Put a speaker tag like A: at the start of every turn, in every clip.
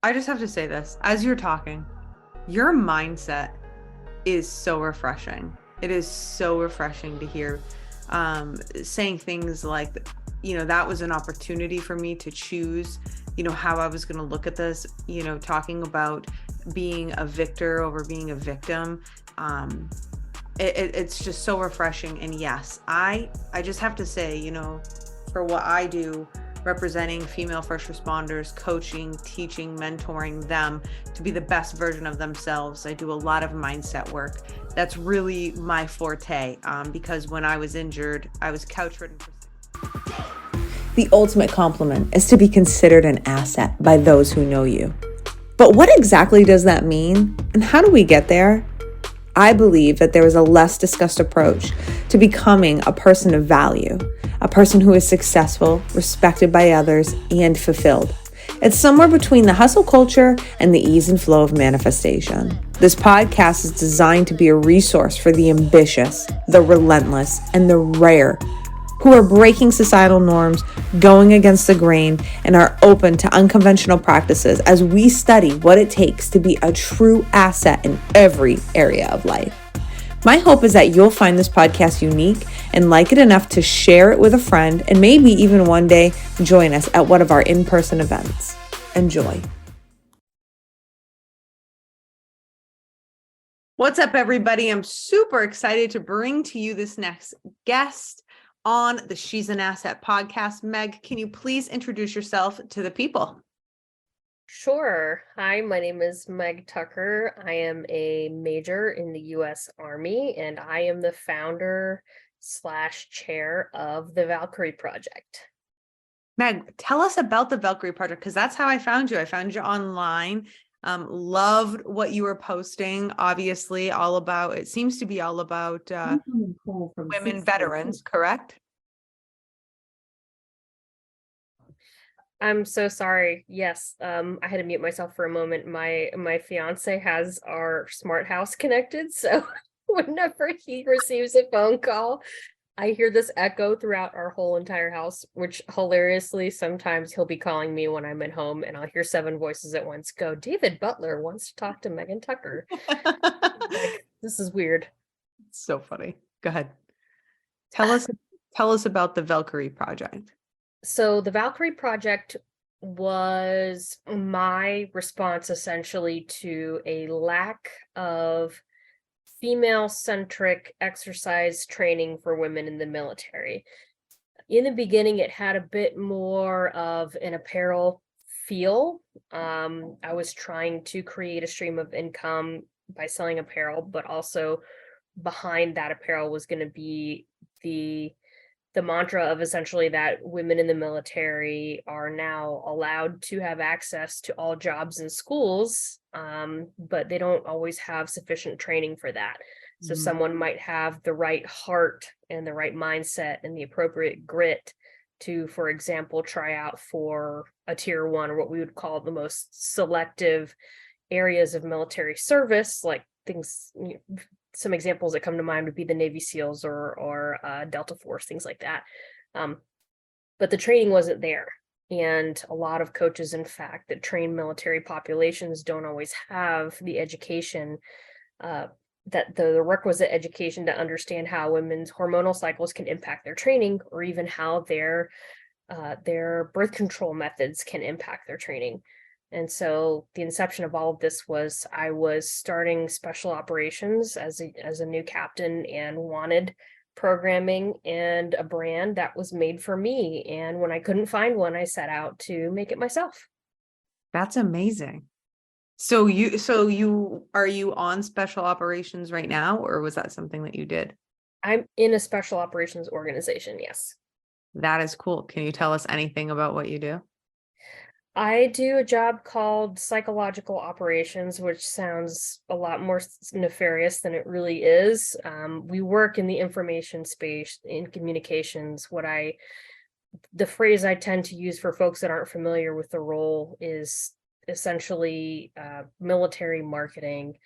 A: I just have to say this. As you're talking, your mindset is so refreshing. It is so refreshing to hear saying things like, that was an opportunity for me to choose, how I was going to look at this, talking about being a victor over being a victim. It's just so refreshing. And yes, I just have to say, for what I do, representing female first responders, coaching, teaching, mentoring them to be the best version of themselves. I do a lot of mindset work. That's really my forte, because when I was injured, I was couch ridden for 6 months.
B: The ultimate compliment is to be considered an asset by those who know you. But what exactly does that mean? And how do we get there? I believe that there is a less discussed approach to becoming a person of value, a person who is successful, respected by others, and fulfilled. It's somewhere between the hustle culture and the ease and flow of manifestation. This podcast is designed to be a resource for the ambitious, the relentless, and the rare who are breaking societal norms, going against the grain, and are open to unconventional practices as we study what it takes to be a true asset in every area of life. My hope is that you'll find this podcast unique and like it enough to share it with a friend and maybe even one day join us at one of our in-person events. Enjoy.
A: What's up, everybody? I'm super excited to bring to you this next guest on the She's an Asset podcast. Meg, can you please introduce yourself to the people?
C: Sure. Hi, my name is Meg Tucker. I am a major in the U.S. Army, and I am the founder / chair of the Valkyrie Project.
A: Meg, tell us about the Valkyrie Project, because that's how I found you. I found you online. Loved what you were posting. Obviously, it seems to be all about women veterans, correct?
C: I'm so sorry. Yes, I had to mute myself for a moment. My fiance has our smart house connected, so whenever he receives a phone call, I hear this echo throughout our whole entire house, which hilariously, sometimes he'll be calling me when I'm at home and I'll hear 7 voices at once go, David Butler wants to talk to Megan Tucker. Like, this is weird.
A: It's so funny. Go ahead. Tell us about the Valkyrie Project.
C: So the Valkyrie Project was my response essentially to a lack of female-centric exercise training for women in the military. In the beginning, it had a bit more of an apparel feel. I was trying to create a stream of income by selling apparel, but also behind that apparel was going to be the mantra of essentially that women in the military are now allowed to have access to all jobs and schools, but they don't always have sufficient training for that. So someone might have the right heart and the right mindset and the appropriate grit to, for example, try out for a tier 1, or what we would call the most selective areas of military service, like things, some examples that come to mind would be the Navy SEALs or Delta Force, things like that. But the training wasn't there. And a lot of coaches, in fact, that train military populations don't always have the education, that the requisite education to understand how women's hormonal cycles can impact their training, or even how their birth control methods can impact their training. And so the inception of all of this was I was starting special operations as a new captain and wanted programming and a brand that was made for me. And when I couldn't find one, I set out to make it myself.
A: That's amazing. So are you on special operations right now, or was that something that you did?
C: I'm in a special operations organization, yes.
A: That is cool. Can you tell us anything about what you do?
C: I do a job called psychological operations, which sounds a lot more nefarious than it really is. We work in the information space, in communications. The phrase I tend to use for folks that aren't familiar with the role is essentially military marketing.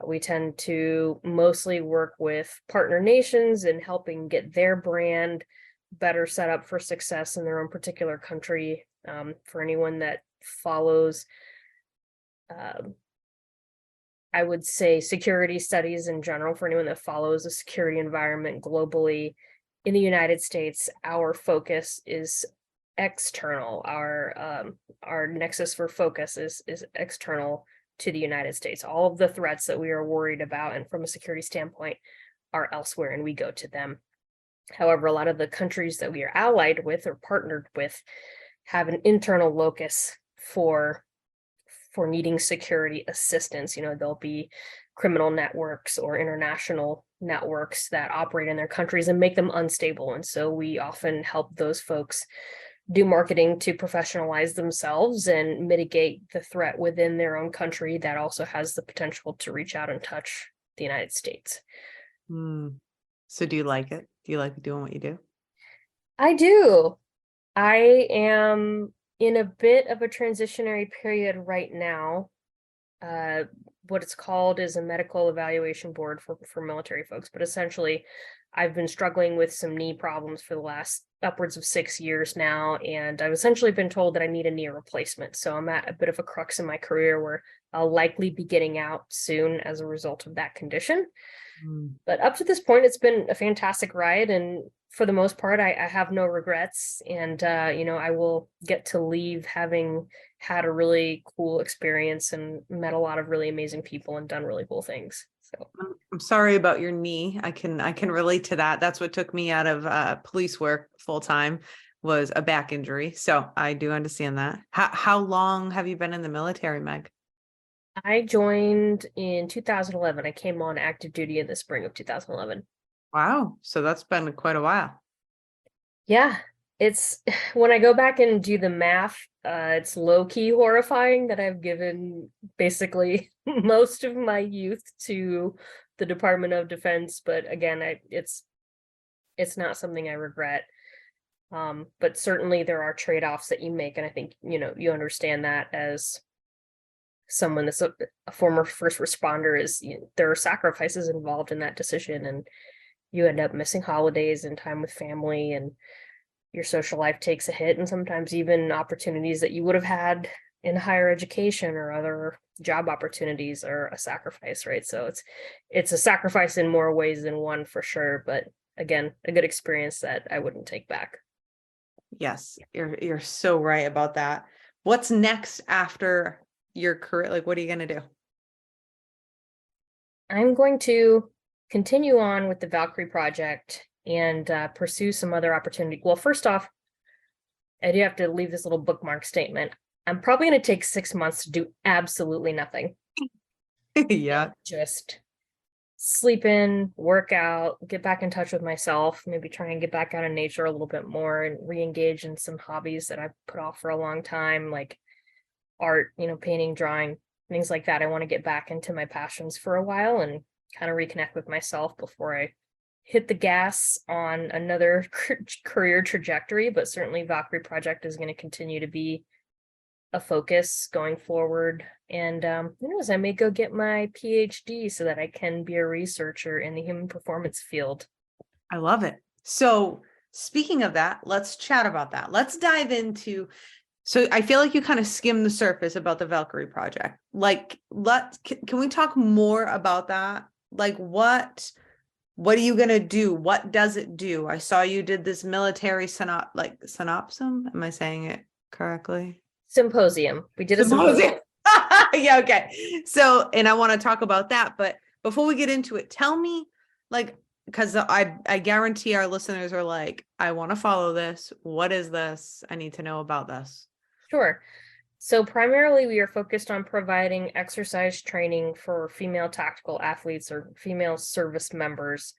C: We tend to mostly work with partner nations and helping get their brand better set up for success in their own particular country. For anyone that follows I would say security studies in general for anyone that follows a security environment globally. In the United States, our focus is external. Our nexus for focus is external to the United States. All of the threats that we are worried about, and from a security standpoint, are elsewhere, and we go to them. However, a lot of the countries that we are allied with or partnered with have an internal locus for needing security assistance. There'll be criminal networks or international networks that operate in their countries and make them unstable. And so we often help those folks do marketing to professionalize themselves and mitigate the threat within their own country that also has the potential to reach out and touch the United States.
A: So do you like it? Do you like doing what you do?
C: I do. I am in a bit of a transitionary period right now. What it's called is a medical evaluation board for military folks, but essentially I've been struggling with some knee problems for the last upwards of 6 years now, and I've essentially been told that I need a knee replacement. So I'm at a bit of a crux in my career where I'll likely be getting out soon as a result of that condition. But up to this point, it's been a fantastic ride, and for the most part, I have no regrets. And I will get to leave having had a really cool experience and met a lot of really amazing people and done really cool things. So
A: I'm sorry about your knee. I can relate to that. That's what took me out of police work full time, was a back injury. So I do understand that. How long have you been in the military, Meg?
C: I joined in 2011. I came on active duty in the spring of 2011.
A: Wow. So that's been quite a while.
C: Yeah, it's when I go back and do the math, it's low-key horrifying that I've given basically most of my youth to the Department of Defense. But again, it's not something I regret. But certainly there are trade-offs that you make, and I think you understand that as someone that's a former first responder. There are sacrifices involved in that decision, and you end up missing holidays and time with family, and your social life takes a hit, and sometimes even opportunities that you would have had in higher education or other job opportunities are a sacrifice, right? So it's a sacrifice in more ways than one, for sure, but again, a good experience that I wouldn't take back.
A: Yes, you're so right about that. What's next after your career? Like, what are you going to do?
C: I'm going to continue on with the Valkyrie Project and pursue some other opportunity. Well, first off, I do have to leave this little bookmark statement. I'm probably going to take 6 months to do absolutely nothing.
A: Yeah.
C: Just sleep in, work out, get back in touch with myself, maybe try and get back out in nature a little bit more and re-engage in some hobbies that I've put off for a long time, like art, painting, drawing, things like that. I want to get back into my passions for a while and kind of reconnect with myself before I hit the gas on another career trajectory. But certainly Valkyrie Project is going to continue to be a focus going forward. And who knows, I may go get my PhD so that I can be a researcher in the human performance field.
A: I love it. So speaking of that, let's chat about that. Let's dive into, so I feel like you kind of skimmed the surface about the Valkyrie Project. Like, can we talk more about that? Like, what are you going to do? What does it do? I saw you did this military synopsum. Am I saying it correctly?
C: Symposium. We did a symposium.
A: Yeah, okay. So, and I want to talk about that, but before we get into it, tell me, like, because I guarantee our listeners are like, I want to follow this. What is this? I need to know about this.
C: Sure. So primarily we are focused on providing exercise training for female tactical athletes or female service members,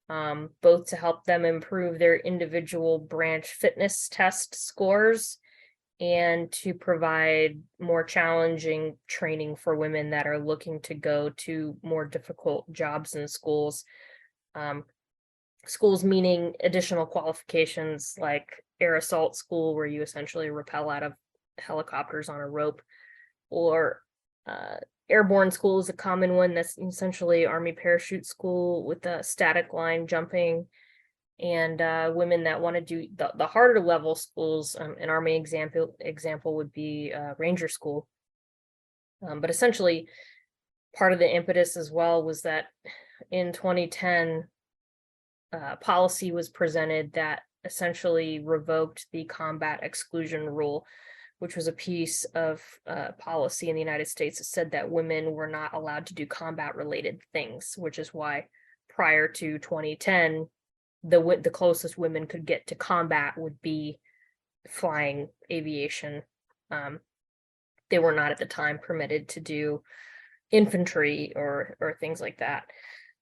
C: both to help them improve their individual branch fitness test scores and to provide more challenging training for women that are looking to go to more difficult jobs in schools. Schools meaning additional qualifications like air assault school, where you essentially rappel out of helicopters on a rope, or airborne school is a common one. That's essentially Army parachute school with a static line jumping. And women that want to do the harder level schools, an Army example would be Ranger School. But essentially, part of the impetus as well was that in 2010, policy was presented that essentially revoked the combat exclusion rule, which was a piece of policy in the United States that said that women were not allowed to do combat related things, which is why prior to 2010, the closest women could get to combat would be flying aviation. They were not at the time permitted to do infantry or things like that.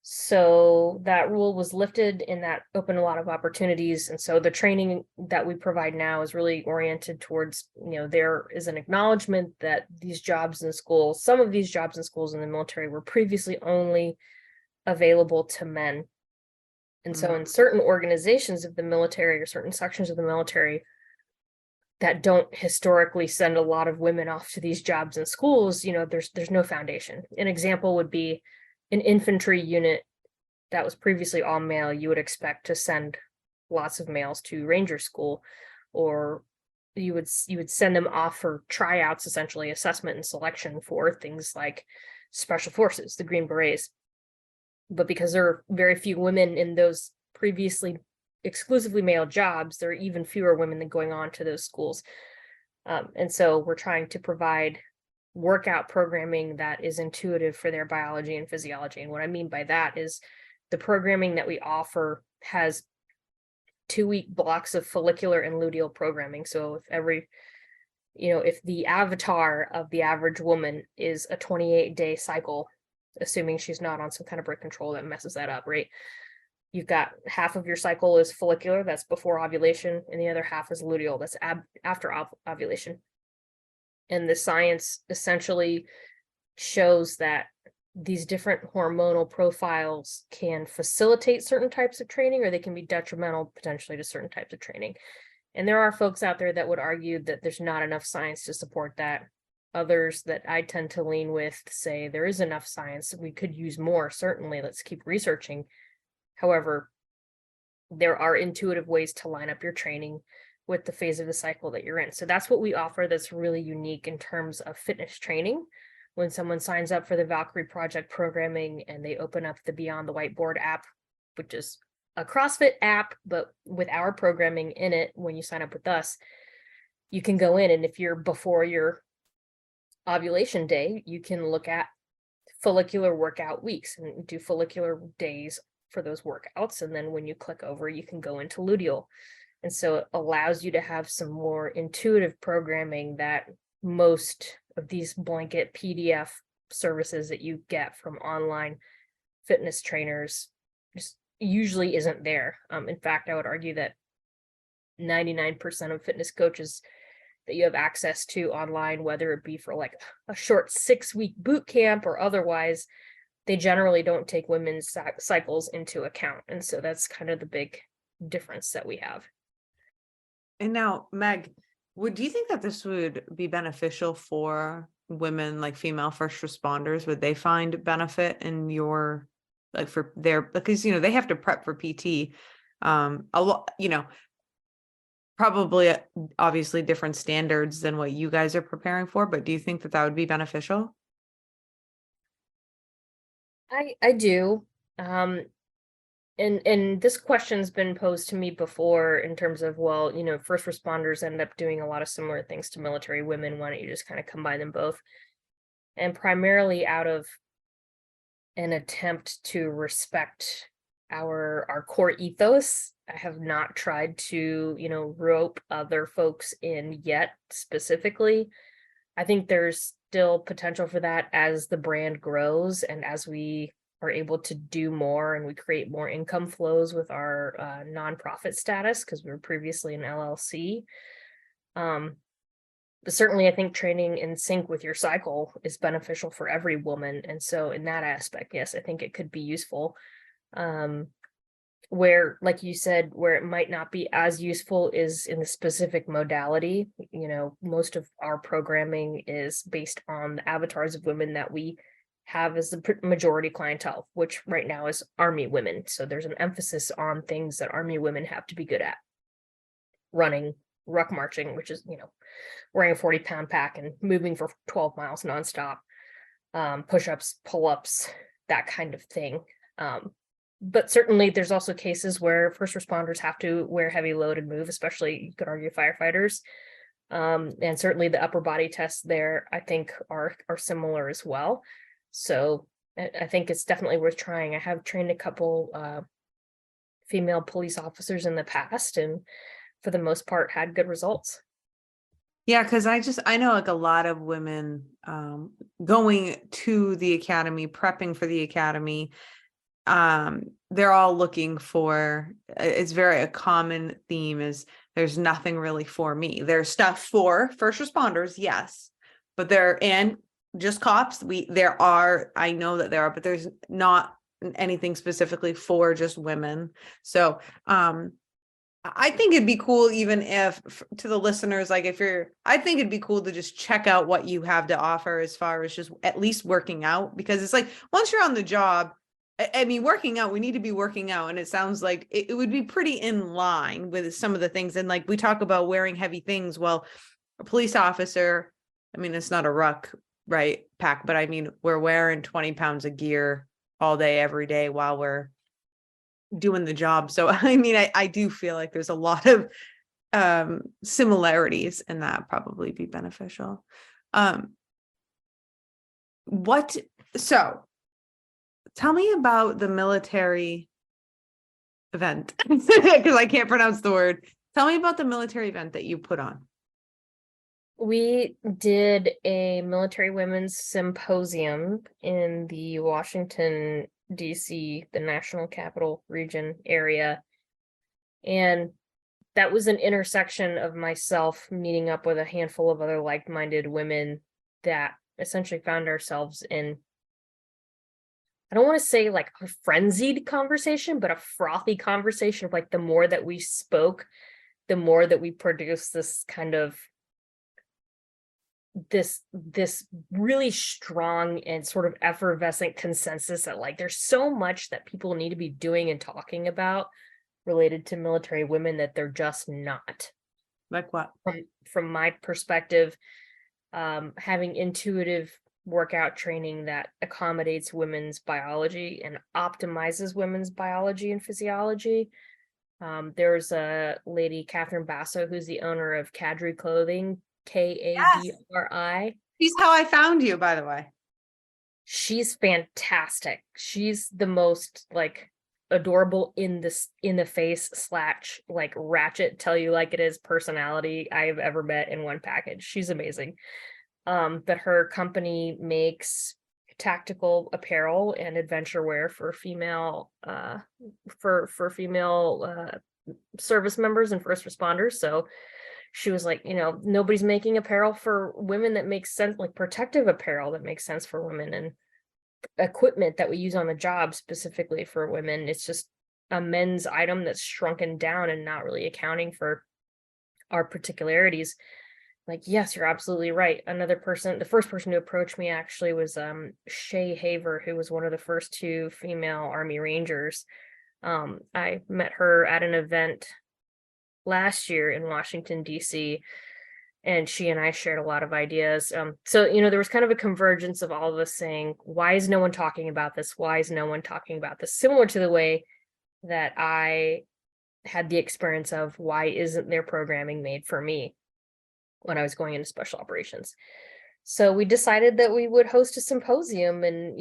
C: So that rule was lifted, and that opened a lot of opportunities. And so the training that we provide now is really oriented towards, there is an acknowledgement that these jobs in schools, some of these jobs in schools in the military were previously only available to men. And so in certain organizations of the military or certain sections of the military that don't historically send a lot of women off to these jobs in schools, there's no foundation. An example would be an infantry unit that was previously all male. You would expect to send lots of males to ranger school, or you would send them off for tryouts, essentially assessment and selection for things like special forces, the Green Berets. But because there are very few women in those previously exclusively male jobs, there are even fewer women than going on to those schools. And so we're trying to provide workout programming that is intuitive for their biology and physiology. And what I mean by that is the programming that we offer has 2-week blocks of follicular and luteal programming. So if the avatar of the average woman is a 28-day cycle, assuming she's not on some kind of birth control that messes that up, right? You've got half of your cycle is follicular, that's before ovulation, and the other half is luteal, that's after ovulation. And the science essentially shows that these different hormonal profiles can facilitate certain types of training, or they can be detrimental potentially to certain types of training. And there are folks out there that would argue that there's not enough science to support that. Others that I tend to lean with say there is enough science, we could use more, certainly, let's keep researching. However, there are intuitive ways to line up your training with the phase of the cycle that you're in. So that's what we offer that's really unique in terms of fitness training. When someone signs up for the Valkyrie Project programming and they open up the Beyond the Whiteboard app, which is a CrossFit app, but with our programming in it, when you sign up with us, you can go in, and if you're before your ovulation day, you can look at follicular workout weeks and do follicular days for those workouts. And then when you click over, you can go into luteal. And so it allows you to have some more intuitive programming that most of these blanket PDF services that you get from online fitness trainers just usually isn't there. In fact, I would argue that 99% of fitness coaches that you have access to online, whether it be for like a short 6-week boot camp or otherwise, they generally don't take women's cycles into account. And so that's kind of the big difference that we have.
A: And now, Meg, do you think that this would be beneficial for women, like female first responders? Would they find benefit in your, like, for their, because, they have to prep for PT, a lot, probably obviously different standards than what you guys are preparing for, but do you think that that would be beneficial?
C: I do. And this question's been posed to me before in terms of, well, first responders end up doing a lot of similar things to military women. Why don't you just kind of combine them both? And primarily out of an attempt to respect our core ethos, I have not tried to, rope other folks in yet specifically. I think there's still potential for that as the brand grows and as we are able to do more and we create more income flows with our nonprofit status, because we were previously an LLC. But certainly I think training in sync with your cycle is beneficial for every woman. And so in that aspect, yes, I think it could be useful. Where, like you said, where it might not be as useful is in the specific modality. Most of our programming is based on the avatars of women that we have as the majority clientele, which right now is Army women. So there's an emphasis on things that Army women have to be good at: running, ruck marching, which is, wearing a 40-pound pack and moving for 12 miles nonstop, push-ups, pull-ups, that kind of thing. But certainly there's also cases where first responders have to wear heavy load and move, especially, you could argue, firefighters. And certainly the upper body tests there, I think, are similar as well. So I think it's definitely worth trying. I have trained a couple female police officers in the past, and for the most part had good results.
A: Yeah, because I know like a lot of women going to the academy, prepping for the academy. They're all looking for, it's very a common theme is there's nothing really for me. There's stuff for first responders, yes, but and just cops. I know that there are, but there's not anything specifically for just women. So I think it'd be cool, even if to the listeners, like I think it'd be cool to just check out what you have to offer as far as just at least working out, because it's like once you're on the job, I mean, working out, we need to be working out. And it sounds like it would be pretty in line with some of the things. And like we talk about wearing heavy things. Well, a police officer, I mean, it's not a ruck, right, pack, but I mean, we're wearing 20 pounds of gear all day, every day while we're doing the job. So, I mean, I do feel like there's a lot of similarities, and that probably be beneficial. So tell me about the military event, because I can't pronounce the word. Tell me about the military event that you put on.
C: We did a military women's symposium in the Washington, D.C., the National Capital Region area. And that was an intersection of myself meeting up with a handful of other like-minded women that essentially found ourselves in, I don't want to say like a frenzied conversation, but a frothy conversation of like the more that we spoke, the more that we produced this kind of this really strong and sort of effervescent consensus that like there's so much that people need to be doing and talking about related to military women that they're just not.
A: Like what?
C: From my perspective, having intuitive workout training that accommodates women's biology and optimizes women's biology and physiology. There's a lady, Catherine Basso, who's the owner of Kadri Clothing, Kadri.
A: She's how I found you, by the way.
C: She's fantastic. She's the most like adorable in the face / like ratchet, tell you like it is personality I've ever met in one package. She's amazing. But her company makes tactical apparel and adventure wear for female service members and first responders. So she was like, nobody's making apparel for women that makes sense, like protective apparel that makes sense for women, and equipment that we use on the job specifically for women. It's just a men's item that's shrunken down and not really accounting for our particularities. Like, yes, you're absolutely right. The first person to approach me actually was Shay Haver, who was one of the first 2 female Army Rangers. I met her at an event last year in Washington, D.C., and she and I shared a lot of ideas. So, there was kind of a convergence of all of us saying, why is no one talking about this? Why is no one talking about this? Similar to the way that I had the experience of, why isn't there programming made for me when I was going into special operations? So we decided that we would host a symposium, and,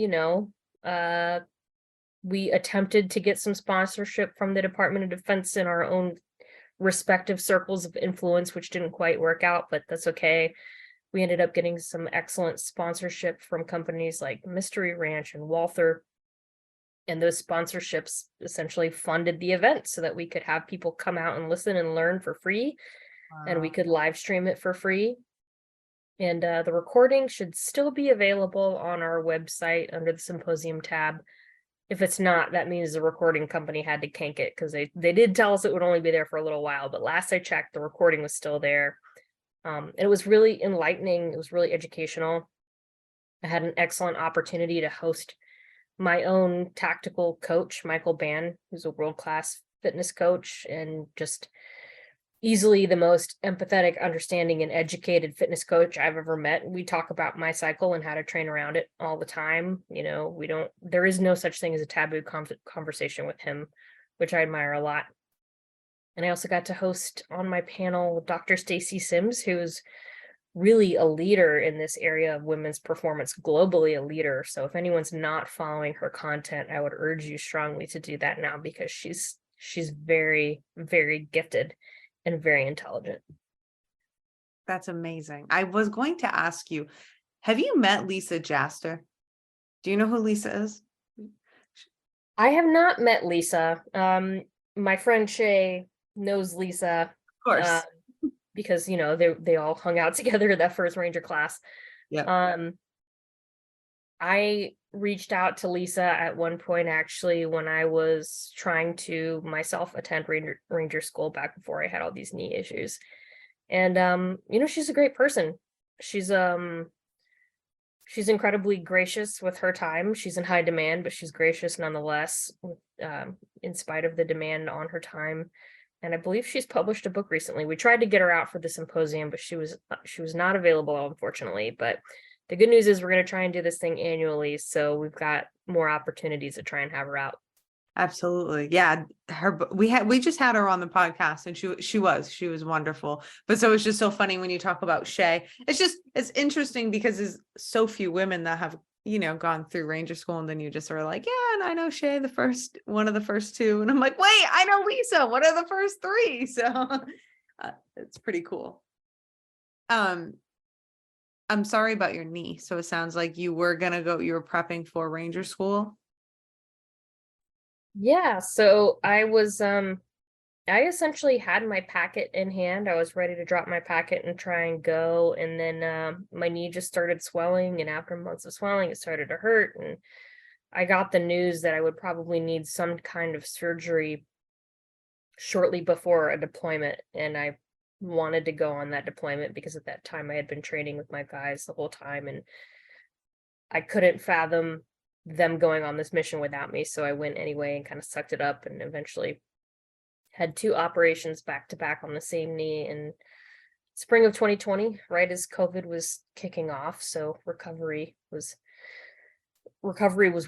C: we attempted to get some sponsorship from the Department of Defense in our own respective circles of influence, which didn't quite work out, but that's okay. We ended up getting some excellent sponsorship from companies like Mystery Ranch and Walther, and those sponsorships essentially funded the event so that we could have people come out and listen and learn for free. Wow. And we could live stream it for free. And the recording should still be available on our website under the symposium tab. If it's not, that means the recording company had to kink it, because they did tell us it would only be there for a little while. But last I checked, the recording was still there. It was really enlightening. It was really educational. I had an excellent opportunity to host my own tactical coach, Michael Ban, who's a world-class fitness coach, and just easily the most empathetic, understanding, and educated fitness coach I've ever met. We talk about my cycle and how to train around it all the time. There is no such thing as a taboo conversation with him, which I admire a lot. And I also got to host on my panel Dr. Stacy Sims, who is really a leader in this area of women's performance, globally a leader. So if anyone's not following her content, I would urge you strongly to do that now, because she's very, very gifted and very intelligent.
A: That's amazing. I was going to ask you, have you met Lisa Jaster? Do you know who Lisa is?
C: I have not met Lisa. My friend Shay knows Lisa.
A: Of course.
C: Because they all hung out together in that first Ranger class.
A: Yeah.
C: I reached out to Lisa at one point, actually, when I was trying to myself attend Ranger school back before I had all these knee issues. And she's a great person. She's incredibly gracious with her time. She's in high demand, but she's gracious nonetheless, in spite of the demand on her time. And I believe she's published a book recently. We tried to get her out for the symposium, but she was not available, unfortunately. But the good news is we're going to try and do this thing annually, so we've got more opportunities to try and have her out.
A: Absolutely. Yeah. We just had her on the podcast, and she was wonderful. But so it's just so funny when you talk about Shay. It's interesting because there's so few women that have, gone through Ranger school, and then you just are like, yeah, and I know Shay, one of the first two. And I'm like, wait, I know Lisa. What are the first three? So it's pretty cool. I'm sorry about your knee. So it sounds like you were prepping for Ranger school.
C: Yeah, so I essentially had my packet in hand. I was ready to drop my packet and try and go. And then my knee just started swelling. And after months of swelling, it started to hurt. And I got the news that I would probably need some kind of surgery shortly before a deployment. And I wanted to go on that deployment because at that time I had been training with my guys the whole time. And I couldn't fathom them going on this mission without me. So I went anyway and kind of sucked it up, and eventually had 2 operations back to back on the same knee in spring of 2020, right as COVID was kicking off. So recovery was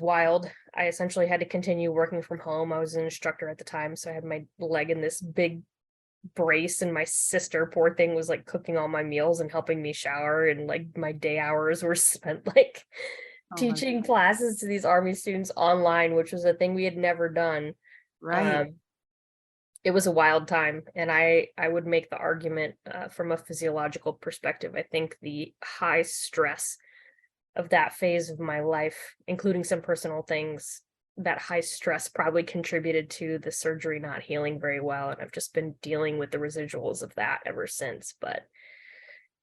C: wild. I essentially had to continue working from home. I was an instructor at the time, so I had my leg in this big brace, and my sister, poor thing, was like cooking all my meals and helping me shower, and like my day hours were spent like teaching classes to these Army students online, which was a thing we had never done.
A: Right.
C: It was a wild time, and I would make the argument from a physiological perspective. I think the high stress of that phase of my life, including some personal things, that high stress probably contributed to the surgery not healing very well. And I've just been dealing with the residuals of that ever since. But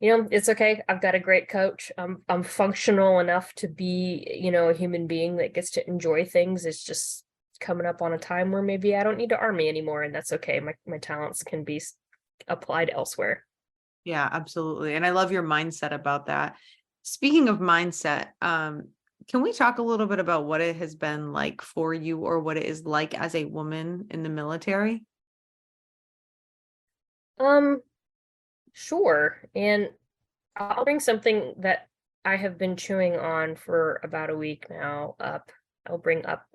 C: it's okay. I've got a great coach. I'm functional enough to be, a human being that gets to enjoy things. It's just coming up on a time where maybe I don't need to Army anymore, and that's okay. My talents can be applied elsewhere.
A: Yeah, absolutely. And I love your mindset about that. Speaking of mindset, can we talk a little bit about what it has been like for you, or what it is like as a woman in the military?
C: Sure. And I'll bring something that I have been chewing on for about a week now up. I'll bring up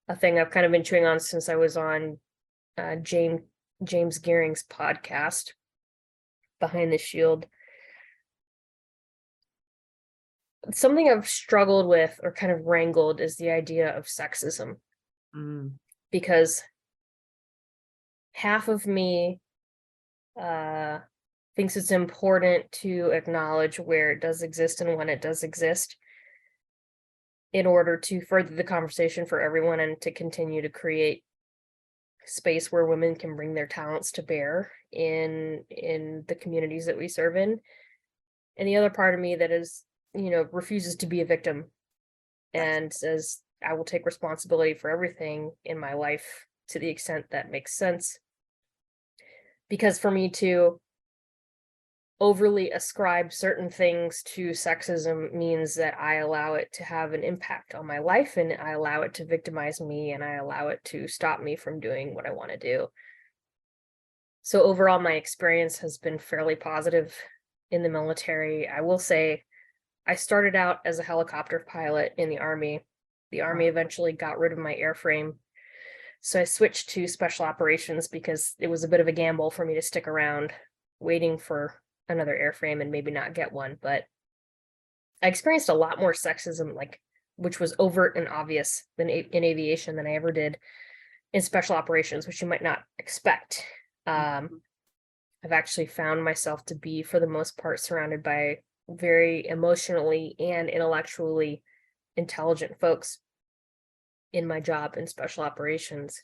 C: a thing I've kind of been chewing on since I was on James Gearing's podcast, Behind the Shield. Something I've struggled with or kind of wrangled is the idea of sexism. Because half of me thinks it's important to acknowledge where it does exist and when it does exist, in order to further the conversation for everyone and to continue to create space where women can bring their talents to bear in the communities that we serve in. And the other part of me that is, refuses to be a victim and says, I will take responsibility for everything in my life to the extent that makes sense. Because for me to overly ascribe certain things to sexism means that I allow it to have an impact on my life, and I allow it to victimize me, and I allow it to stop me from doing what I want to do. So overall, my experience has been fairly positive in the military. I will say I started out as a helicopter pilot in the Army. The Army eventually got rid of my airframe. So I switched to special operations because it was a bit of a gamble for me to stick around waiting for another airframe and maybe not get one. But I experienced a lot more sexism, which was overt and obvious in aviation than I ever did in special operations, which you might not expect. I've actually found myself to be, for the most part, surrounded by very emotionally and intellectually intelligent folks in my job in special operations.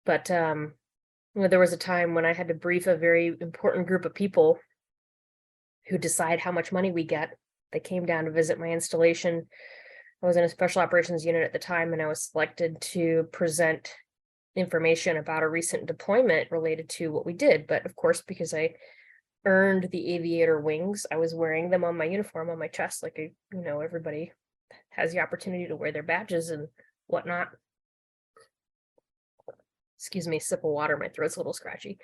C: But there was a time when I had to brief a very important group of people who decide how much money we get. They came down to visit my installation. I was in a special operations unit at the time, and I was selected to present information about a recent deployment related to what we did. But of course, because I earned the aviator wings, I was wearing them on my uniform on my chest, everybody has the opportunity to wear their badges and whatnot. Excuse me, sip of water, my throat's a little scratchy.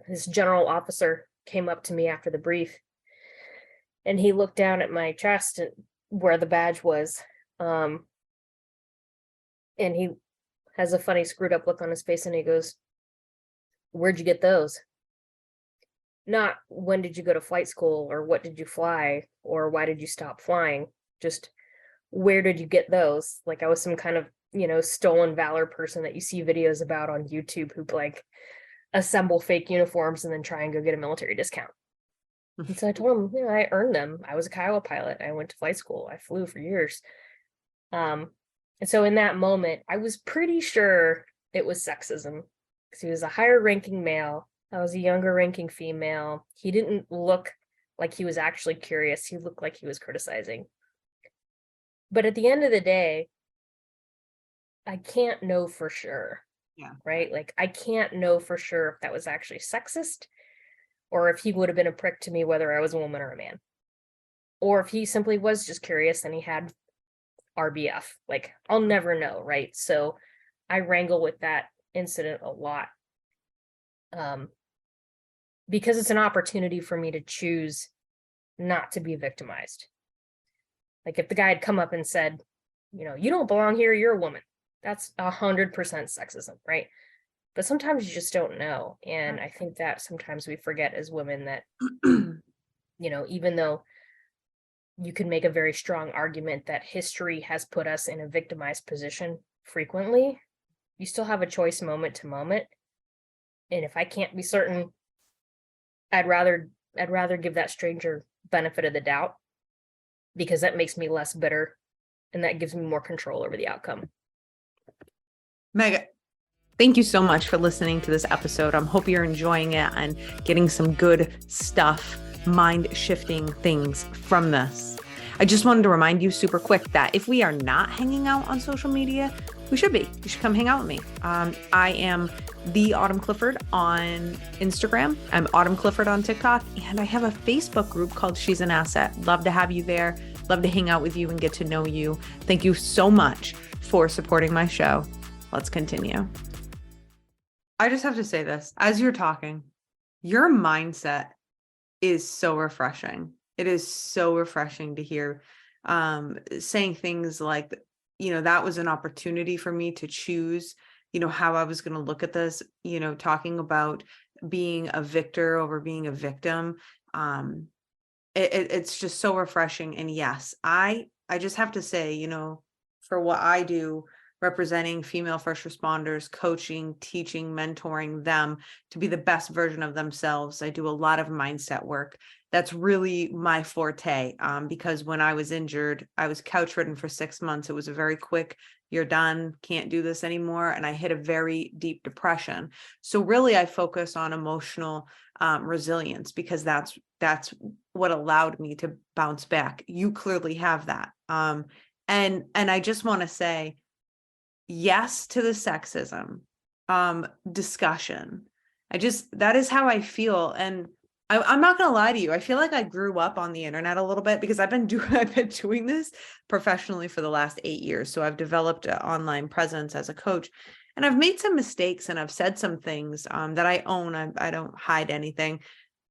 C: This general officer came up to me after the brief, and he looked down at my chest where the badge was, and he has a funny screwed up look on his face, and he goes, "Where'd you get those?" Not when did you go to flight school, or what did you fly, or why did you stop flying? Just where did you get those? Like I was some kind of, stolen valor person that you see videos about on YouTube who assemble fake uniforms and then try and go get a military discount. And so I told him, I earned them. I was a Kiowa pilot. I went to flight school. I flew for years. And so in that moment, I was pretty sure it was sexism because he was a higher ranking male. I was a younger ranking female. He didn't look like he was actually curious. He looked like he was criticizing. But at the end of the day, I can't know for sure.
A: Yeah.
C: Right? Like I can't know for sure if that was actually sexist or if he would have been a prick to me, whether I was a woman or a man. Or if he simply was just curious and he had RBF. Like I'll never know, right? So I wrangle with that incident a lot. Because it's an opportunity for me to choose not to be victimized. Like if the guy had come up and said, you don't belong here, you're a woman. That's 100% sexism, right? But sometimes you just don't know. And I think that sometimes we forget as women that, even though you can make a very strong argument that history has put us in a victimized position frequently, you still have a choice moment to moment. And if I can't be certain, I'd rather give that stranger benefit of the doubt because that makes me less bitter and that gives me more control over the outcome.
A: Meg, thank you so much for listening to this episode. I hope you're enjoying it and getting some good stuff, mind-shifting things from this. I just wanted to remind you super quick that if we are not hanging out on social media, we should be. You should come hang out with me. I am the Autumn Clifford on Instagram. I'm Autumn Clifford on TikTok, and I have a Facebook group called She's an Asset. Love to have you there. Love to hang out with you and get to know you. Thank you so much for supporting my show. Let's continue. I just have to say this. As you're talking, your mindset is so refreshing. It is so refreshing to hear saying things like, that was an opportunity for me to choose, how I was going to look at this, talking about being a victor over being a victim. It's just so refreshing. And yes, I just have to say, for what I do, representing female first responders, coaching, teaching, mentoring them to be the best version of themselves. I do a lot of mindset work. That's really my forte, because when I was injured, I was couch ridden for 6 months. It was a very quick, you're done, can't do this anymore. And I hit a very deep depression. So really I focus on emotional resilience because that's what allowed me to bounce back. You clearly have that. And I just want to say, yes to the sexism discussion. That is how I feel. And I'm not going to lie to you. I feel like I grew up on the internet a little bit because I've been doing this professionally for the last 8 years. So I've developed an online presence as a coach. and I've made some mistakes and I've said some things that I own. I don't hide anything,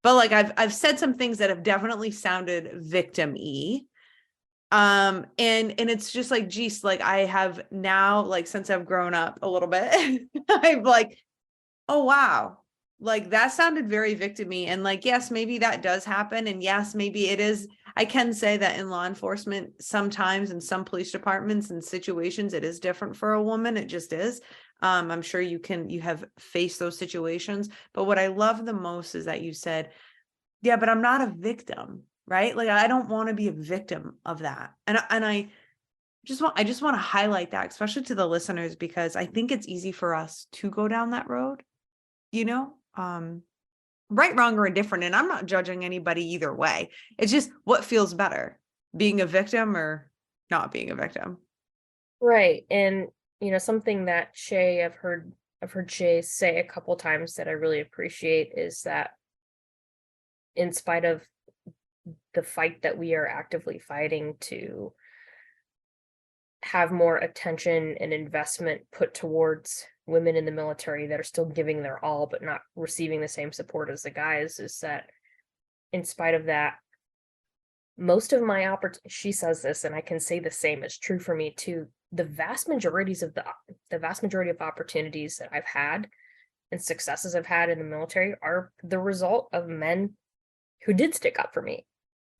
A: but like I've said some things that have definitely sounded victim-y. And it's just like, geez, like I have now, like since I've grown up a little bit, I'm like, oh wow, like that sounded very victim-y. And like, yes, maybe that does happen. And yes, maybe it is. I can say that in law enforcement, sometimes in some police departments and situations, it is different for a woman. It just is. I'm sure you have faced those situations. But what I love the most is that you said, yeah, but I'm not a victim, right? Like I don't want to be a victim of that. And I just want to highlight that, especially to the listeners, because I think it's easy for us to go down that road, you know? Right, wrong, or indifferent. And I'm not judging anybody either way. It's just what feels better, being a victim or not being a victim.
C: Right. And something that I've heard Shay say a couple times that I really appreciate is that in spite of the fight that we are actively fighting to have more attention and investment put towards women in the military that are still giving their all but not receiving the same support as the guys, is that in spite of that, most of my she says this, and I can say the same, it's true for me too, the vast majority of opportunities that I've had and successes I've had in the military are the result of men who did stick up for me,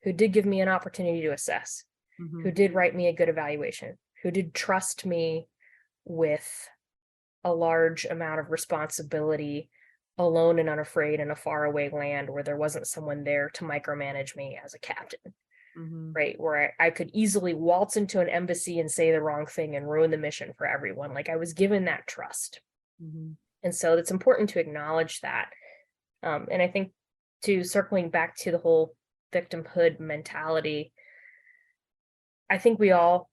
C: who did give me an opportunity to assess, who did write me a good evaluation, who did trust me with a large amount of responsibility, alone and unafraid in a faraway land where there wasn't someone there to micromanage me as a captain, right? Where I could easily waltz into an embassy and say the wrong thing and ruin the mission for everyone. Like I was given that trust. And so it's important to acknowledge that. And I think circling back to the whole victimhood mentality, I think we all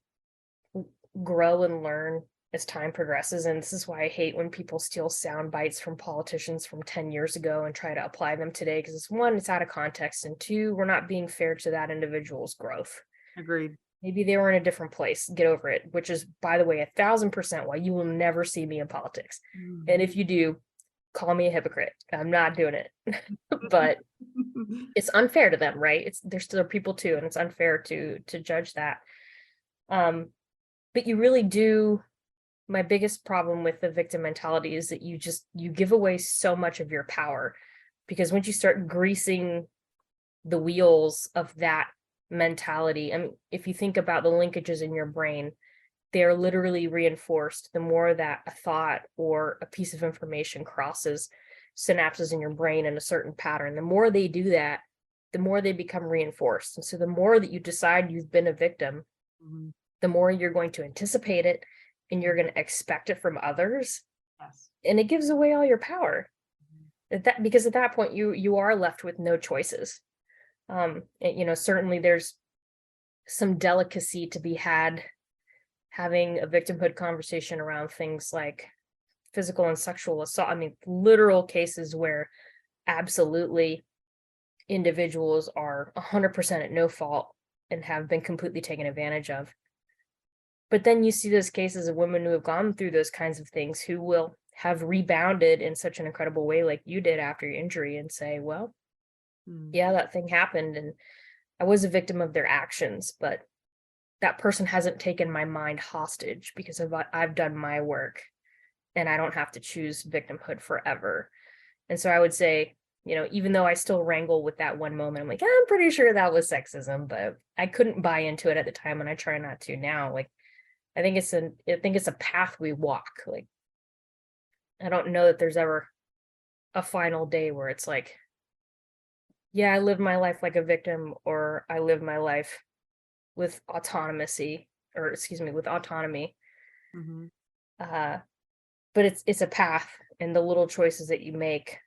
C: grow and learn as time progresses. And this is why I hate when people steal sound bites from politicians from 10 years ago and try to apply them today. Because it's one, it's out of context. And two, we're not being fair to that individual's growth.
A: Agreed.
C: Maybe they were in a different place. Get over it, which is, by the way, 1,000% why you will never see me in politics. And if you do, call me a hypocrite. I'm not doing it. But it's unfair to them, right? They're still people too, and it's unfair to judge that. But you really do. My biggest problem with the victim mentality is that you give away so much of your power, because once you start greasing the wheels of that mentality, I mean, if you think about the linkages in your brain, they are literally reinforced the more that a thought or a piece of information crosses synapses in your brain in a certain pattern. The more they do that, the more they become reinforced. And so the more that you decide you've been a victim, the more you're going to anticipate it and you're going to expect it from others.
A: Yes.
C: And it gives away all your power. Because at that point you are left with no choices. And, certainly there's some delicacy to be had having a victimhood conversation around things like physical and sexual assault. I mean, literal cases where absolutely individuals are 100% at no fault and have been completely taken advantage of. But then you see those cases of women who have gone through those kinds of things who will have rebounded in such an incredible way, like you did after your injury, and say, well, yeah, that thing happened and I was a victim of their actions, but that person hasn't taken my mind hostage because I've done my work and I don't have to choose victimhood forever. And so I would say, even though I still wrangle with that one moment, I'm like, I'm pretty sure that was sexism, but I couldn't buy into it at the time, and I try not to now. Like, I think it's a path we walk. Like, I don't know that there's ever a final day where it's like, yeah, I live my life like a victim, or I live my life with autonomy. But it's a path, and the little choices that you make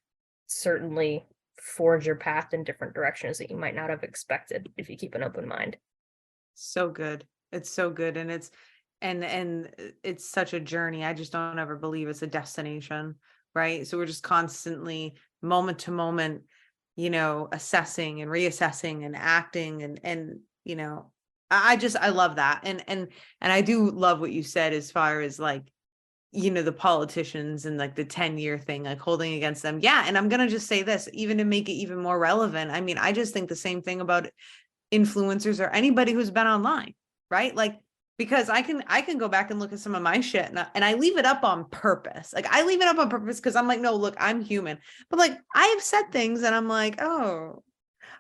C: certainly forge your path in different directions that you might not have expected if you keep an open mind.
A: So good. It's so good. And it's such a journey. I just don't ever believe it's a destination, right? So we're just constantly moment to moment, assessing and reassessing and acting and I love that. And I do love what you said as far as like, the politicians and like the 10-year thing, like holding against them. Yeah. And I'm going to just say this, even to make it even more relevant. I mean, I just think the same thing about influencers or anybody who's been online, right? Like, because I can go back and look at some of my shit and I leave it up on purpose. Like I leave it up on purpose because I'm like, no, look, I'm human. But like I have said things and I'm like, oh,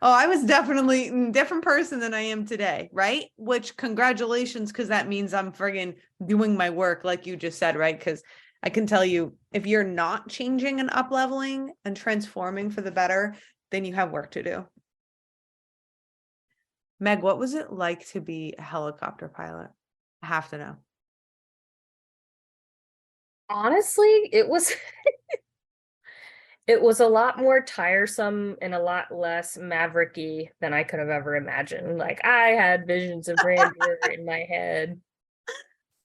A: I was definitely a different person than I am today, right? Which congratulations, because that means I'm friggin' doing my work, like you just said, right? Because I can tell you, if you're not changing and up leveling and transforming for the better, then you have work to do. Meg, what was it like to be a helicopter pilot? I have to know.
C: Honestly, it was it was a lot more tiresome and a lot less mavericky than I could have ever imagined. Like I had visions of grandeur in my head.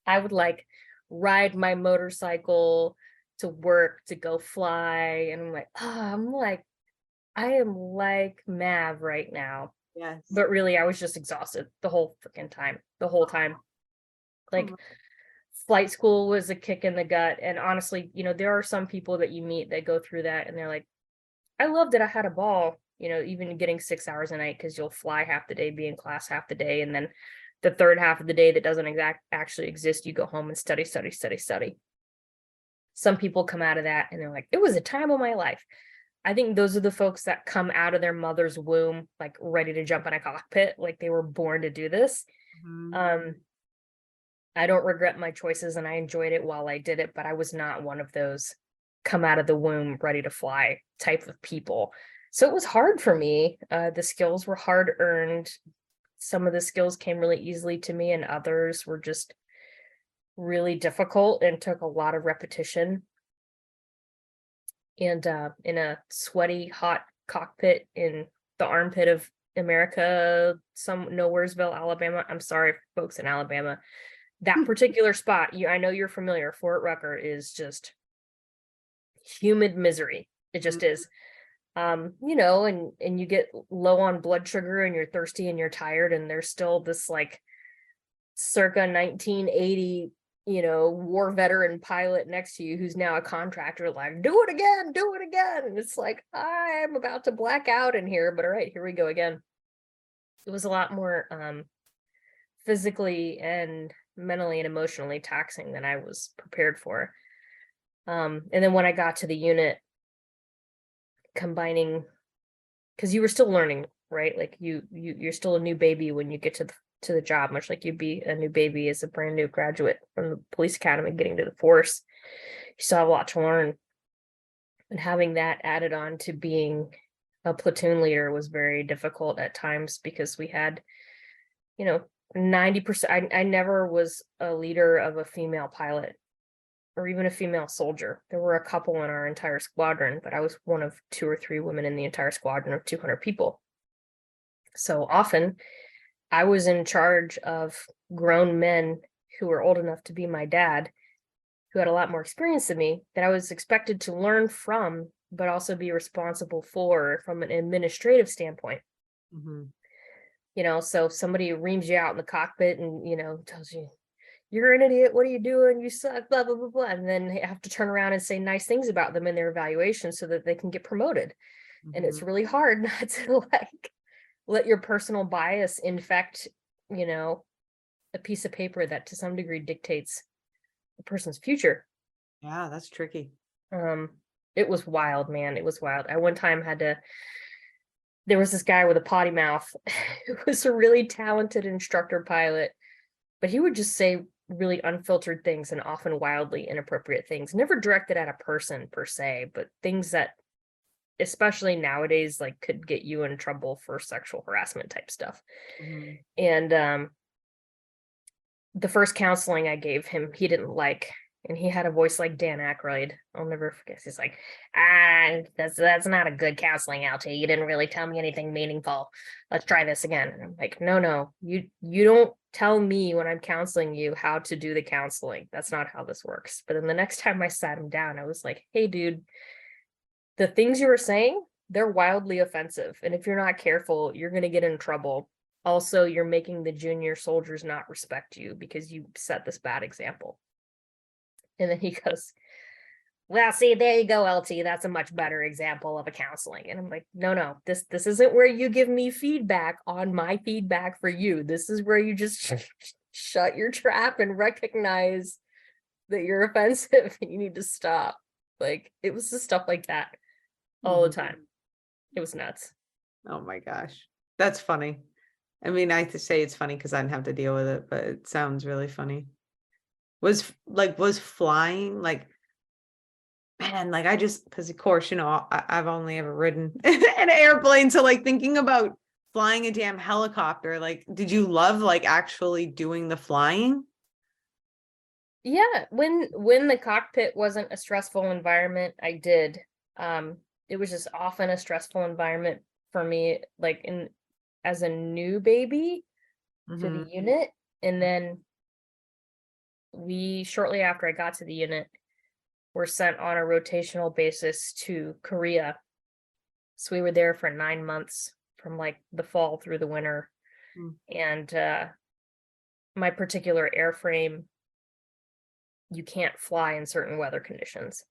C: I would like ride my motorcycle to work to go fly, and I'm like, I am like Mav right now.
A: Yes.
C: But really, I was just exhausted the whole freaking time. The whole time. Like flight school was a kick in the gut. And honestly, there are some people that you meet that go through that and they're like, I loved it. I had a ball, even getting 6 hours a night, because you'll fly half the day, be in class half the day. And then the third half of the day that doesn't actually exist, you go home and study. Some people come out of that and they're like, it was a time of my life. I think those are the folks that come out of their mother's womb, like ready to jump in a cockpit, like they were born to do this.
A: Mm-hmm.
C: I don't regret my choices and I enjoyed it while I did it, but I was not one of those come out of the womb ready to fly type of people. So it was hard for me. The skills were hard earned. Some of the skills came really easily to me and others were just really difficult and took a lot of repetition. And in a sweaty, hot cockpit in the armpit of America, some Nowheresville, Alabama. I'm sorry, folks in Alabama. That particular spot, I know you're familiar. Fort Rucker is just humid misery. It just is. And you get low on blood sugar and you're thirsty and you're tired, and there's still this like circa 1980 war veteran pilot next to you who's now a contractor, like, do it again. And it's like, I'm about to black out in here, but all right, here we go again. It was a lot more physically and mentally and emotionally taxing than I was prepared for. And then when I got to the unit, combining, because you were still learning, right? Like you're still a new baby when you get to the job, much like you'd be a new baby as a brand new graduate from the police academy getting to the force. You still have a lot to learn. And having that added on to being a platoon leader was very difficult at times, because we had, 90%. I never was a leader of a female pilot or even a female soldier. There were a couple in our entire squadron, but I was one of 2 or 3 women in the entire squadron of 200 people. So often I was in charge of grown men who were old enough to be my dad, who had a lot more experience than me, that I was expected to learn from, but also be responsible for from an administrative standpoint.
A: Mm-hmm.
C: So somebody reams you out in the cockpit and, tells you, you're an idiot, what are you doing? You suck, blah, blah, blah, blah. And then they have to turn around and say nice things about them in their evaluation so that they can get promoted. Mm-hmm. And it's really hard not to let your personal bias infect, a piece of paper that to some degree dictates a person's future.
A: Yeah, that's tricky.
C: It was wild, man. It was wild. I one time there was this guy with a potty mouth who was a really talented instructor pilot, but he would just say really unfiltered things and often wildly inappropriate things, never directed at a person per se, but things that, especially nowadays, like could get you in trouble for sexual harassment type stuff. Mm-hmm. And the first counseling I gave him, he didn't like, and he had a voice like Dan Aykroyd. I'll never forget. He's like, that's not a good counseling, LT. You didn't really tell me anything meaningful. Let's try this again. And I'm like, no, you don't tell me when I'm counseling you how to do the counseling. That's not how this works. But then the next time I sat him down, I was like, hey, dude, the things you were saying, they're wildly offensive. And if you're not careful, you're going to get in trouble. Also, you're making the junior soldiers not respect you because you set this bad example. And then he goes, well, see, there you go, LT. That's a much better example of a counseling. And I'm like, no, this isn't where you give me feedback on my feedback for you. This is where you just shut your trap and recognize that you're offensive and you need to stop. Like, it was just stuff like that all the time. It was nuts.
A: Oh my gosh. That's funny. I mean, I have to say it's funny because I didn't have to deal with it, but it sounds really funny. Was flying like, man, like I just, because of course, you know, I've only ever ridden an airplane. So like thinking about flying a damn helicopter, like, did you love like actually doing the flying?
C: Yeah, when the cockpit wasn't a stressful environment, I did. It was just often a stressful environment for me, like as a new baby to the unit. And then shortly after I got to the unit, were sent on a rotational basis to Korea. So we were there for 9 months from like the fall through the winter. And my particular airframe, you can't fly in certain weather conditions.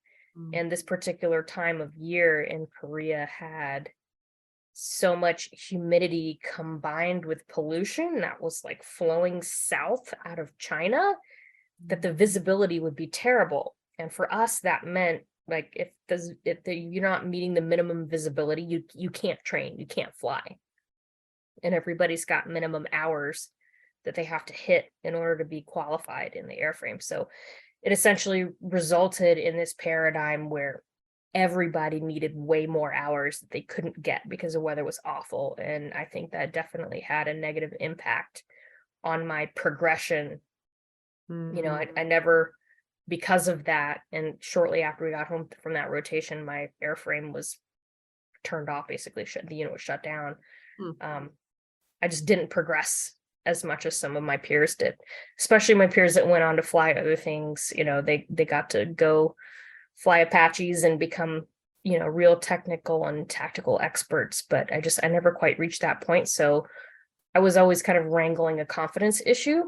C: And this particular time of year in Korea had so much humidity combined with pollution that was like flowing south out of China that the visibility would be terrible. And for us, that meant like if you're not meeting the minimum visibility, you can't train, you can't fly. And everybody's got minimum hours that they have to hit in order to be qualified in the airframe. So it essentially resulted in this paradigm where everybody needed way more hours that they couldn't get because the weather was awful. And I think that definitely had a negative impact on my progression. You know, I never, because of that, and shortly after we got home from that rotation, my airframe was turned off, basically the unit was shut down. I just didn't progress as much as some of my peers did, especially my peers that went on to fly other things. You know, they got to go fly Apaches and become, you know, real technical and tactical experts, but I never quite reached that point. So I was always kind of wrangling a confidence issue.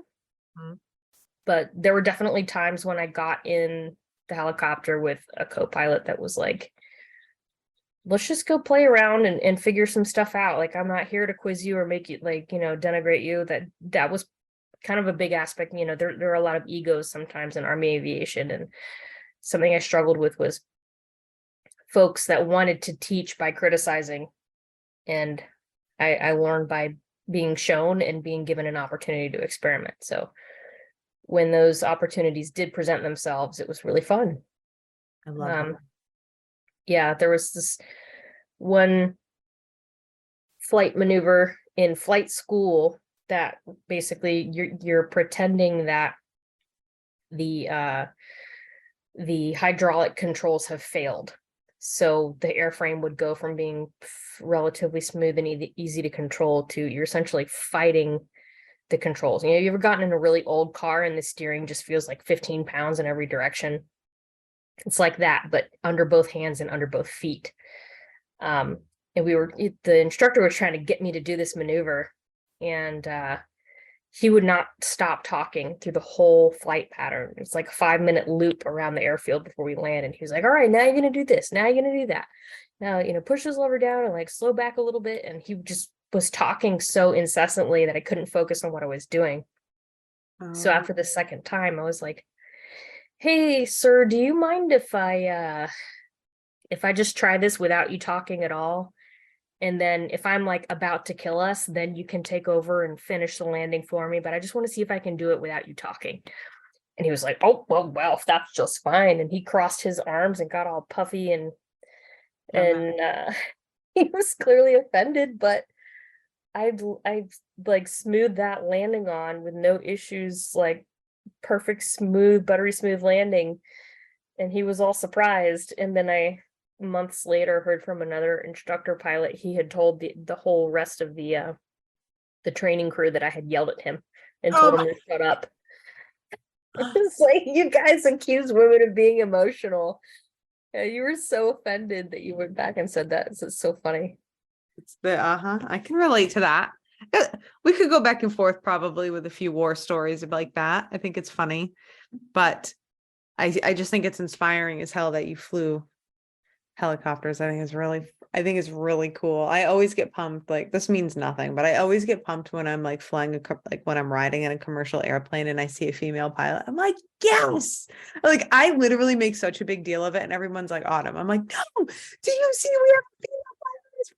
C: But there were definitely times when I got in the helicopter with a co-pilot that was like, let's just go play around and figure some stuff out. Like, I'm not here to quiz you or make you, like, you know, denigrate you. That was kind of a big aspect. You know, there are a lot of egos sometimes in Army aviation, and something I struggled with was folks that wanted to teach by criticizing. And I learned by being shown and being given an opportunity to experiment. So when those opportunities did present themselves, it was really fun.
A: I love it.
C: Yeah, there was this one flight maneuver in flight school that basically you're pretending that the hydraulic controls have failed. So the airframe would go from being relatively smooth and easy to control to you're essentially fighting the controls. You know, you ever gotten in a really old car and the steering just feels like 15 pounds in every direction? It's like that, but under both hands and under both feet. And the instructor was trying to get me to do this maneuver, and he would not stop talking through the whole flight pattern. It's like a 5-minute loop around the airfield before we land. And he was like, all right, now you're going to do this. Now you're going to do that. Now, you know, push this lever down and like slow back a little bit. And he just was talking so incessantly that I couldn't focus on what I was doing. So after the second time, I was like, hey, sir, do you mind if I just try this without you talking at all? And then if I'm like about to kill us, then you can take over and finish the landing for me. But I just want to see if I can do it without you talking. And he was like, oh, well, that's just fine. And he crossed his arms and got all puffy and he was clearly offended, but I've like smoothed that landing on with no issues, like perfect, smooth, buttery smooth landing. And he was all surprised. And then I months later heard from another instructor pilot. He had told the whole rest of the training crew that I had yelled at him and told him to shut up. It's like, you guys accuse women of being emotional. You were so offended that you went back and said that. It's so funny.
A: It's I can relate to that. We could go back and forth probably with a few war stories like that. I think it's funny, but I just think it's inspiring as hell that you flew helicopters. I think it's really cool. I always get pumped, like this means nothing, but I always get pumped when I'm like flying like when I'm riding in a commercial airplane and I see a female pilot. I'm like, yes. Like I literally make such a big deal of it and everyone's like, Autumn. I'm like, no, do you see we have a female pilot? It's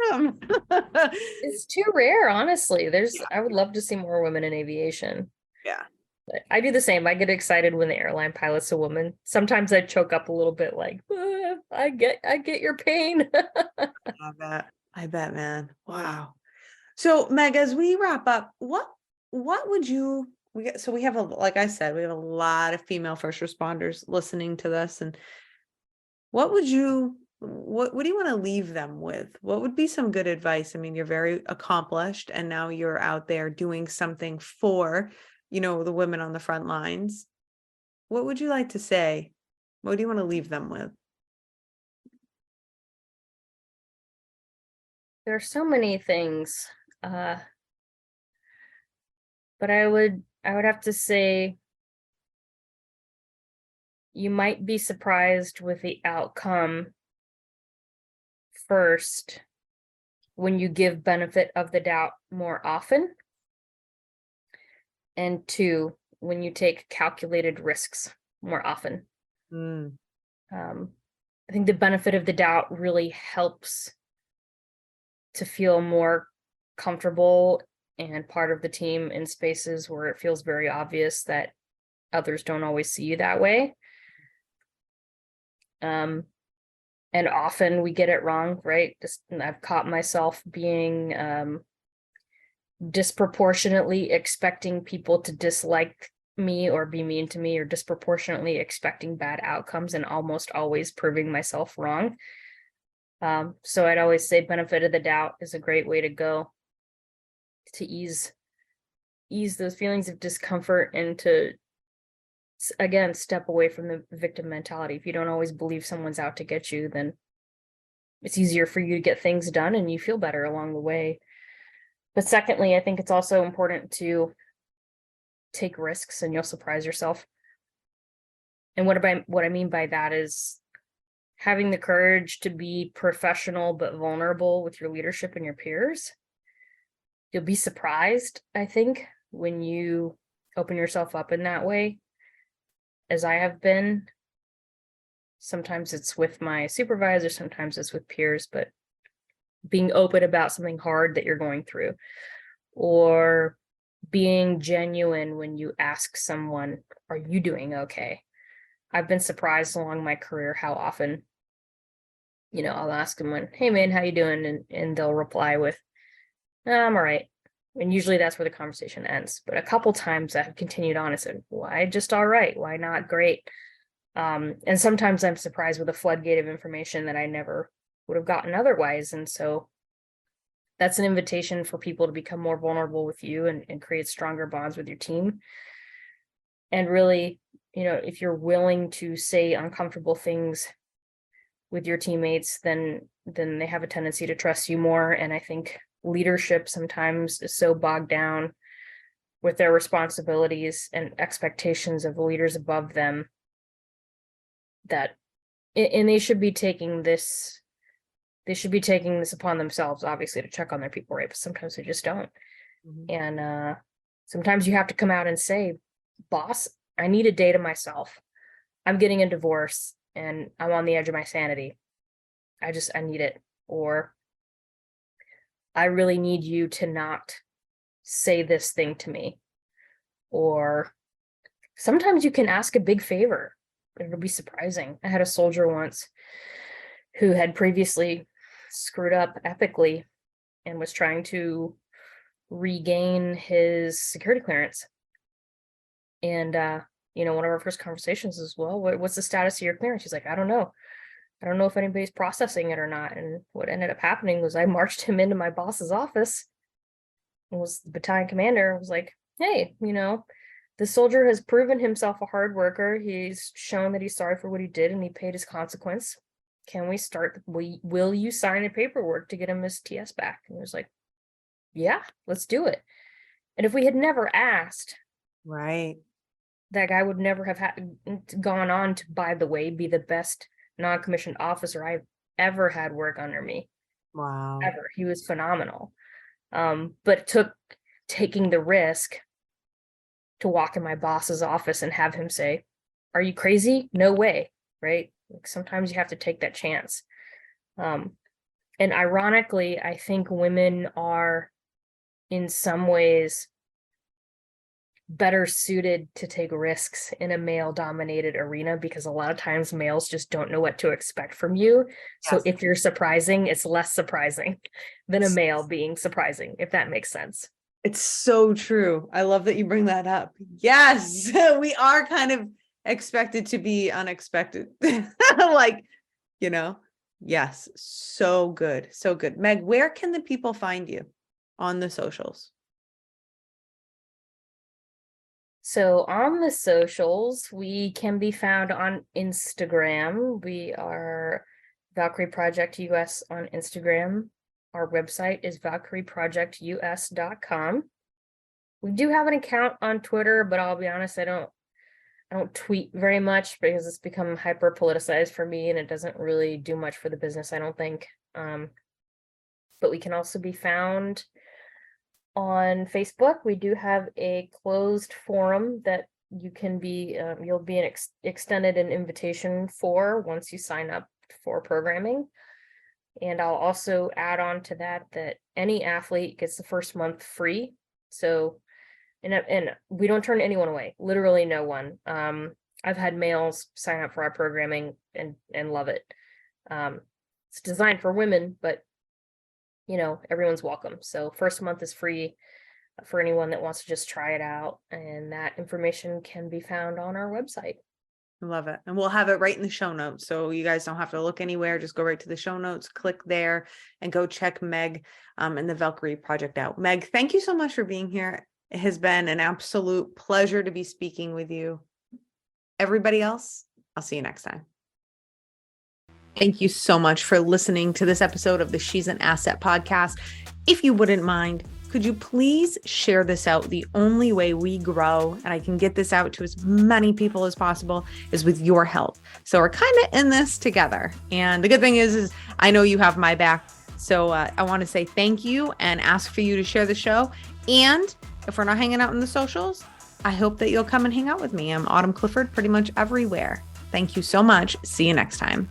A: fucking awesome.
C: It's too rare, honestly. I would love to see more women in aviation.
A: Yeah.
C: But I do the same. I get excited when the airline pilot's a woman. Sometimes I choke up a little bit like, I get your pain.
A: I bet, man. Wow. So Meg, as we wrap up, what would you we have like I said, we have a lot of female first responders listening to this. And what do you want to leave them with? What would be some good advice? I mean, you're very accomplished and now you're out there doing something for, the women on the front lines. What would you like to say? What do you want to leave them with?
C: There are so many things. But I would have to say you might be surprised with the outcome first when you give benefit of the doubt more often. And two, when you take calculated risks more often. I think the benefit of the doubt really helps to feel more comfortable and part of the team in spaces where it feels very obvious that others don't always see you that way. And often we get it wrong, right? I've caught myself being disproportionately expecting people to dislike me or be mean to me, or disproportionately expecting bad outcomes and almost always proving myself wrong. So I'd always say benefit of the doubt is a great way to go to ease those feelings of discomfort and to, again, step away from the victim mentality. If you don't always believe someone's out to get you, then it's easier for you to get things done and you feel better along the way. But secondly, I think it's also important to take risks and you'll surprise yourself. And what I mean by that is having the courage to be professional but vulnerable with your leadership and your peers. You'll be surprised, I think, when you open yourself up in that way, as I have been. Sometimes it's with my supervisor, sometimes it's with peers, but being open about something hard that you're going through, or being genuine when you ask someone, are you doing okay? I've been surprised along my career how often, I'll ask them hey man, how you doing? And they'll reply with, I'm all right. And usually that's where the conversation ends. But a couple times I've continued on and said, why just all right? Why not great? And sometimes I'm surprised with a floodgate of information that I never would have gotten otherwise. And so that's an invitation for people to become more vulnerable with you and create stronger bonds with your team. And really, if you're willing to say uncomfortable things with your teammates, then they have a tendency to trust you more. And I think leadership sometimes is so bogged down with their responsibilities and expectations of the leaders above them that, and they should be taking this upon themselves, obviously, to check on their people, right? But sometimes they just don't. And sometimes you have to come out and say, boss, I need a day to myself. I'm getting a divorce and I'm on the edge of my sanity. I need it. Or I really need you to not say this thing to me. Or sometimes you can ask a big favor. It'll be surprising. I had a soldier once who had previously screwed up epically and was trying to regain his security clearance. And, one of our first conversations is, well, what's the status of your clearance? He's like, I don't know. I don't know if anybody's processing it or not. And what ended up happening was I marched him into my boss's office and was the battalion commander. I was like, hey, the soldier has proven himself a hard worker. He's shown that he's sorry for what he did and he paid his consequence. Can we start? Will you sign the paperwork to get him his TS back? And he was like, yeah, let's do it. And if we had never asked,
A: right,
C: that guy would never have gone on to, by the way, be the best non-commissioned officer I've ever had work under me.
A: Wow.
C: Ever. He was phenomenal. But it took taking the risk to walk in my boss's office and have him say, "Are you crazy? No way." Right? Like, sometimes you have to take that chance. And ironically, I think women are in some ways better suited to take risks in a male-dominated arena, because a lot of times males just don't know what to expect from you. So
A: Yes.
C: if you're surprising, it's less surprising than a male being surprising, if that makes sense.
A: It's so true. I love that you bring that up. Yes, we are kind of expected to be unexpected. Like, yes, so good. So good. Meg, where can the people find you on the socials?
C: So on the socials, we can be found on Instagram. We are Valkyrie Project US on Instagram. Our website is valkyrieprojectus.com. We do have an account on Twitter, but I'll be honest, I don't tweet very much because it's become hyper politicized for me and it doesn't really do much for the business, I don't think. But we can also be found on Facebook. We do have a closed forum that you can be, you'll be extended an invitation for once you sign up for programming. And I'll also add on to that any athlete gets the first month free. So, and we don't turn anyone away, literally no one. I've had males sign up for our programming and love it. It's designed for women, but everyone's welcome. So first month is free for anyone that wants to just try it out. And that information can be found on our website.
A: I love it. And we'll have it right in the show notes. So you guys don't have to look anywhere. Just go right to the show notes, click there, and go check Meg and the Valkyrie Project out. Meg, thank you so much for being here. It has been an absolute pleasure to be speaking with you. Everybody else, I'll see you next time. Thank you so much for listening to this episode of the She's an Asset podcast. If you wouldn't mind, could you please share this out? The only way we grow and I can get this out to as many people as possible is with your help. So we're kind of in this together. And the good thing is I know you have my back. So I want to say thank you and ask for you to share the show. And if we're not hanging out in the socials, I hope that you'll come and hang out with me. I'm Autumn Clifford pretty much everywhere. Thank you so much. See you next time.